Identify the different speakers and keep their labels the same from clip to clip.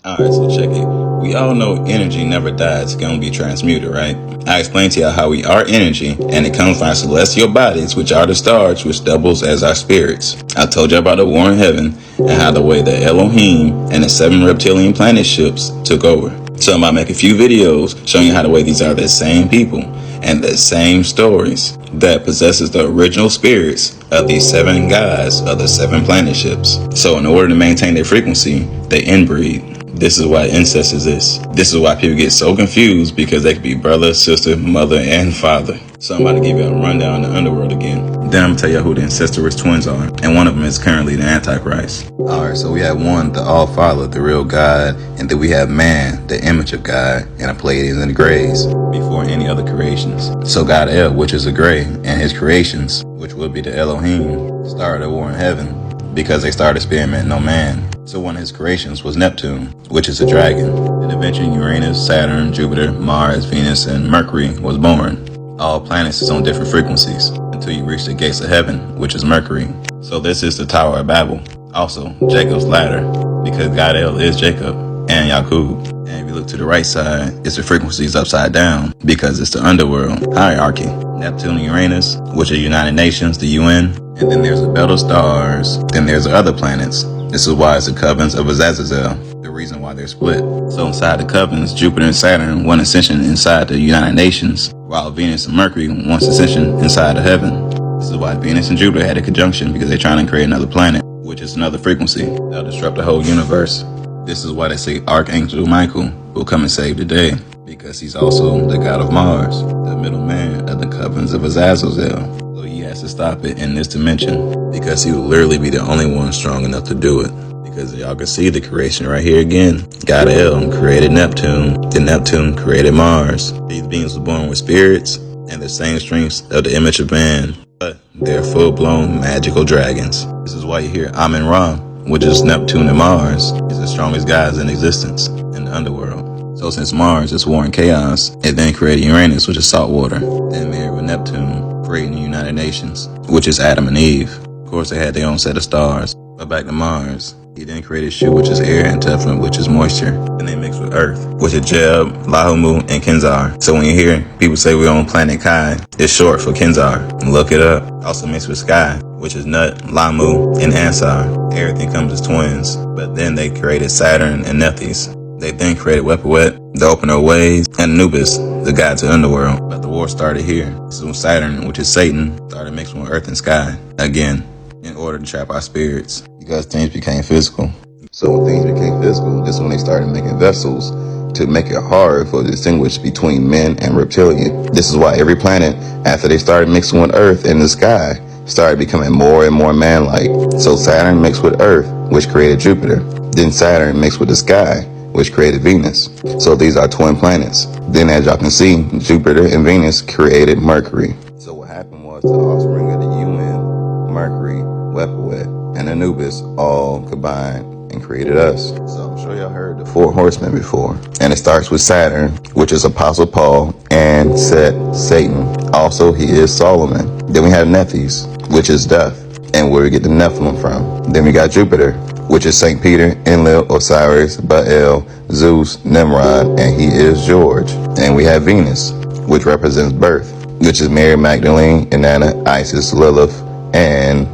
Speaker 1: Alright, so check it. We all know energy never dies, it's gonna be transmuted, right? I explained to y'all how we are energy, and it comes from our celestial bodies, which are the stars, which doubles as our spirits. I told you about the war in heaven, and how the way the Elohim and the 7 reptilian planet ships took over. So I'm about to make a few videos showing you how the way these are the same people, and the same stories that possesses the original spirits of these 7 gods of the 7 planet ships. So in order to maintain their frequency, they inbreed. This is why incest exists. This is why people get so confused, because they could be brother, sister, mother, and father. So I'm about to give you a rundown of the underworld again. Then I'm gonna tell you who the incestuous twins are, and one of them is currently the Antichrist. Alright, so we have one, the All-Father, the real God, and then we have man, the image of God, and the Pleiades and the Greys, before any other creations. So God El, which is a Grey, and his creations, which would be the Elohim, started a war in heaven, because they started experimenting on man. So one of his creations was Neptune, which is a dragon. And eventually Uranus, Saturn, Jupiter, Mars, Venus, and Mercury was born. All planets is on different frequencies until you reach the gates of heaven, which is Mercury. So this is the Tower of Babel. Also, Jacob's ladder, because God El is Jacob and Yaqub. And if you look to the right side, it's the frequencies upside down, because it's the underworld, hierarchy. Neptune and Uranus, which are United Nations, the UN. And then there's the belt of stars. Then there's the other planets. This is why it's the covens of Azazel, the reason why they're split. So inside the covens, Jupiter and Saturn want ascension inside the United Nations, while Venus and Mercury wants ascension inside of heaven. This is why Venus and Jupiter had a conjunction, because they're trying to create another planet, which is another frequency that'll disrupt the whole universe. This is why they say Archangel Michael will come and save the day, because he's also the god of Mars, the middleman of the covens of Azazel. So he has to stop it in this dimension, because he will literally be the only one strong enough to do it. Because y'all can see the creation right here again. God El created Neptune, then Neptune created Mars. These beings were born with spirits and the same strengths of the image of man, but they're full-blown magical dragons. This is why you hear Amen-Ra, which is Neptune and Mars, is the strongest gods in existence in the underworld. So since Mars is war and chaos, it then created Uranus, which is salt water, then married with Neptune, creating the United Nations, which is Adam and Eve. Of course, they had their own set of stars. But back to Mars, he then created Shu, which is air, and Teflon, which is moisture. And they mixed with Earth, which is Jeb, Lahumu, and Kenzar. So when you hear people say we're on planet Kai, it's short for Kenzar. Look it up. Also mixed with Sky, which is Nut, Lamu, and Ansar. Everything comes as twins. But then they created Saturn and Nephthys. They then created Wepawet, the Opener Ways, and Anubis, the god to the underworld. But the war started here. This is when Saturn, which is Satan, started mixing with Earth and Sky again, in order to trap our spirits, because things became physical. So when things became physical, this is when they started making vessels to make it hard for the distinguish between men and reptilian. This is why every planet, after they started mixing with Earth in the sky, started becoming more and more man-like. So Saturn mixed with Earth, which created Jupiter. Then Saturn mixed with the sky, which created Venus. So these are twin planets. Then as y'all can see, Jupiter and Venus created Mercury. So what happened was the offspring of the UN, Mercury, Wepawet, and Anubis all combined and created us. So I'm sure y'all heard the 4 horsemen before. And it starts with Saturn, which is Apostle Paul, and Set, Satan. Also, he is Solomon. Then we have Nephthys, which is death, and where we get the Nephilim from. Then we got Jupiter, which is St. Peter, Enlil, Osiris, Baal, Zeus, Nimrod, and he is George. And we have Venus, which represents birth, which is Mary Magdalene, Inanna, Isis, Lilith, and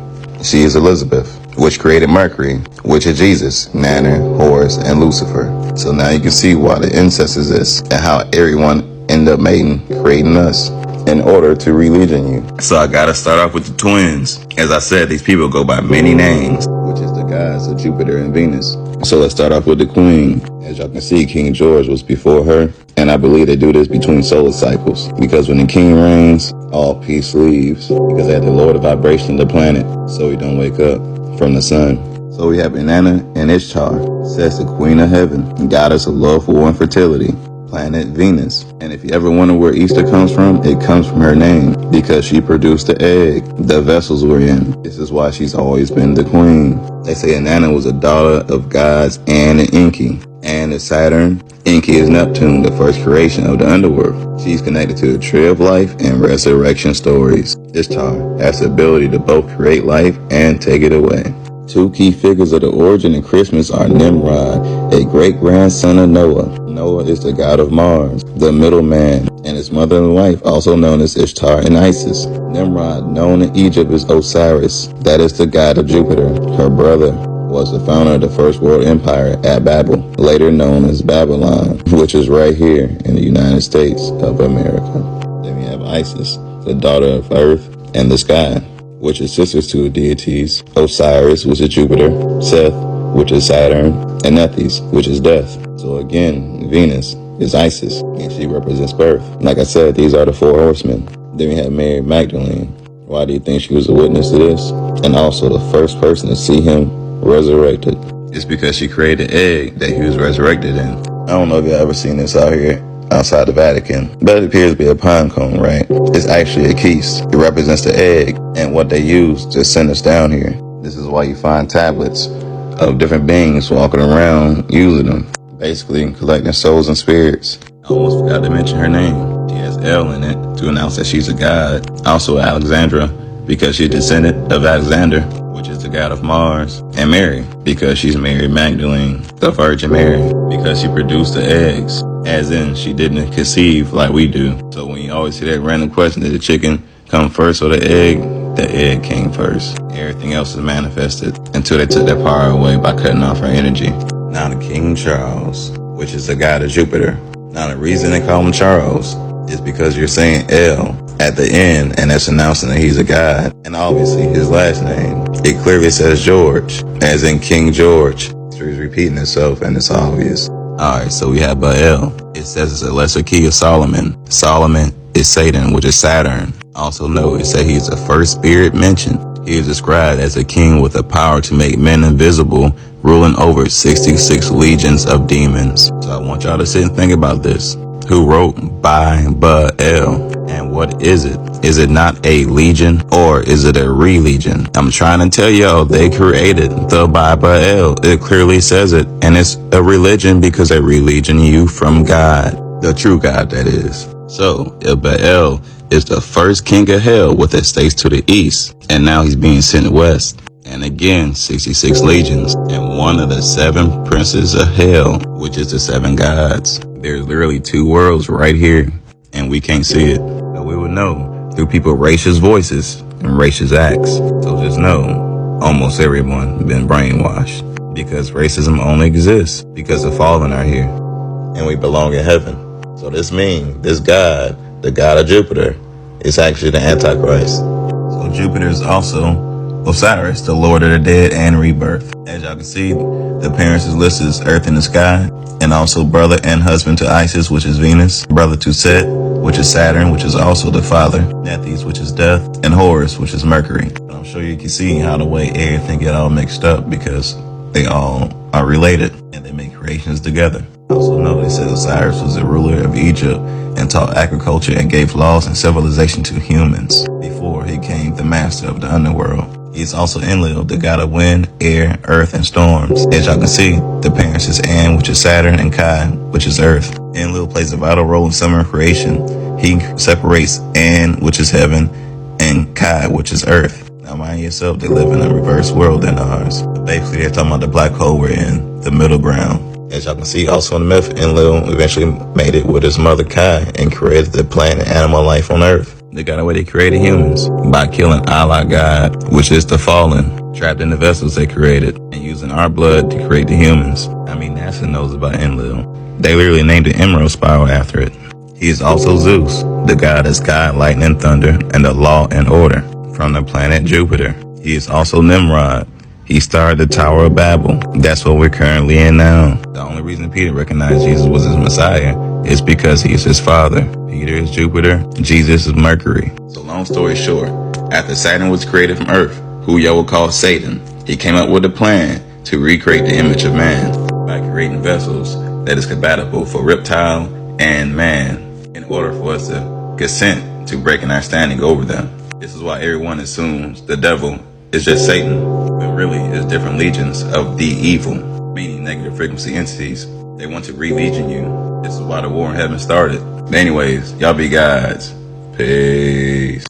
Speaker 1: she is Elizabeth, which created Mercury, which is Jesus, Nana, Horus, and Lucifer. So now you can see why the incest exists and how everyone ended up mating, creating us in order to religion you. So I gotta start off with the twins. As I said, these people go by many names, which is the gods of Jupiter and Venus. So let's start off with the queen. As y'all can see, King George was before her, and I believe they do this between solar cycles, because when the king reigns, all peace leaves, because they had to lower the vibration of the planet so we don't wake up from the sun. So we have Inanna and Ishtar, says the queen of heaven, goddess of love, war, and fertility, planet Venus. And if you ever wonder where Easter comes from, it comes from her name, because she produced the egg the vessels were in. This is why she's always been the queen. They say Inanna was a daughter of gods and an Enki. And is Saturn. Enki is Neptune, the first creation of the underworld. She's connected to the tree of life and resurrection stories. Ishtar has the ability to both create life and take it away. Two key figures of the origin of Christmas are Nimrod, a great-grandson of Noah. Noah is the god of Mars, the middleman, and his mother and wife, also known as Ishtar and Isis. Nimrod, known in Egypt as Osiris, that is the god of Jupiter. Her brother was the founder of the first world empire at Babel, later known as Babylon, which is right here in the United States of America. Then we have Isis, the daughter of Earth and the sky, which is sisters to the deities Osiris, which is Jupiter, Seth, which is Saturn, and Nethys, which is death. So again, Venus is Isis, and she represents birth. Like I said, these are the four horsemen. Then we have Mary Magdalene. Why do you think she was a witness to this? And also the first person to see him resurrected. It's because she created the egg that he was resurrected in. I don't know if you've ever seen this out here outside the Vatican, but it appears to be a pine cone, right? It's actually a keys. It represents the egg and what they use to send us down here. This is why you find tablets of different beings walking around using them, basically collecting souls and spirits. I almost forgot to mention her name. She has L in it to announce that she's a god. Also Alexandra, because she's a descendant of Alexander, which is the god of Mars. And Mary, because she's Mary Magdalene, the Virgin Mary, because she produced the eggs, as in she didn't conceive like we do. So when you always hear that random question, did the chicken come first or the egg came first. Everything else is manifested until they took that power away by cutting off her energy. Now the King Charles, which is the god of Jupiter. Now the reason they call him Charles is because you're saying L at the end, and that's announcing that he's a god. And obviously his last name, it clearly says George, as in King George. So he's repeating itself, and it's obvious. Alright, so we have Baal. It says it's a lesser key of Solomon. Solomon is Satan, which is Saturn. Also know it says he's the first spirit mentioned. He is described as a king with the power to make men invisible, ruling over 66 legions of demons. So I want y'all to sit and think about this. Who wrote Baal? And what is it? Is it not a legion, or is it a religion? I'm trying to tell y'all, they created the Baal. It clearly says it, and it's a religion because they religion you from God, the true God, that is. So if Baal is the first king of hell with estates to the east, and now he's being sent west. And again, 66 legions, and one of the 7 princes of hell, which is the 7 gods. There's literally 2 worlds right here, and we can't see it. But we would know through people's racist voices and racist acts. So just know, almost everyone been brainwashed, because racism only exists because the fallen are here, and we belong in heaven. So this means this God, the god of Jupiter, is actually the Antichrist. So Jupiter is also Osiris, the Lord of the Dead and Rebirth. As y'all can see, the parents is listed as Earth and the sky, and also brother and husband to Isis, which is Venus, brother to Set, which is Saturn, which is also the father, Nethys, which is death, and Horus, which is Mercury. I'm sure you can see how the way everything get all mixed up because they all are related and they make creations together. Also know they said Osiris was the ruler of Egypt and taught agriculture and gave laws and civilization to humans before he became the master of the underworld. He's also Enlil, the god of wind, air, earth, and storms. As y'all can see, the parents is An, which is Saturn, and Kai, which is earth. Enlil plays a vital role in summer creation. He separates An, which is heaven, and Kai, which is earth. Now mind yourself, they live in a reverse world than ours. Basically, they're talking about the black hole we're in, the middle ground. As y'all can see, also in the myth, Enlil eventually made it with his mother Kai and created the plant and animal life on earth. They got a way they created humans by killing Allah God, which is the fallen, trapped in the vessels they created, and using our blood to create the humans. I mean, NASA knows about Enlil. They literally named the Emerald Spiral after it. He is also Zeus, the god of sky, lightning, and thunder, and the law and order, from the planet Jupiter. He is also Nimrod. He started the Tower of Babel. That's what we're currently in now. The only reason Peter recognized Jesus was his Messiah is because he is his father. Peter is Jupiter, Jesus is Mercury. So long story short, after Saturn was created from Earth, who y'all would call Satan, he came up with a plan to recreate the image of man by creating vessels that is compatible for reptile and man in order for us to consent to breaking our standing over them. This is why everyone assumes the devil is just Satan, but really it's different legions of the evil, meaning negative frequency entities. They want to re-legion you. This is why the war in heaven started. But anyways, y'all be gods. Peace.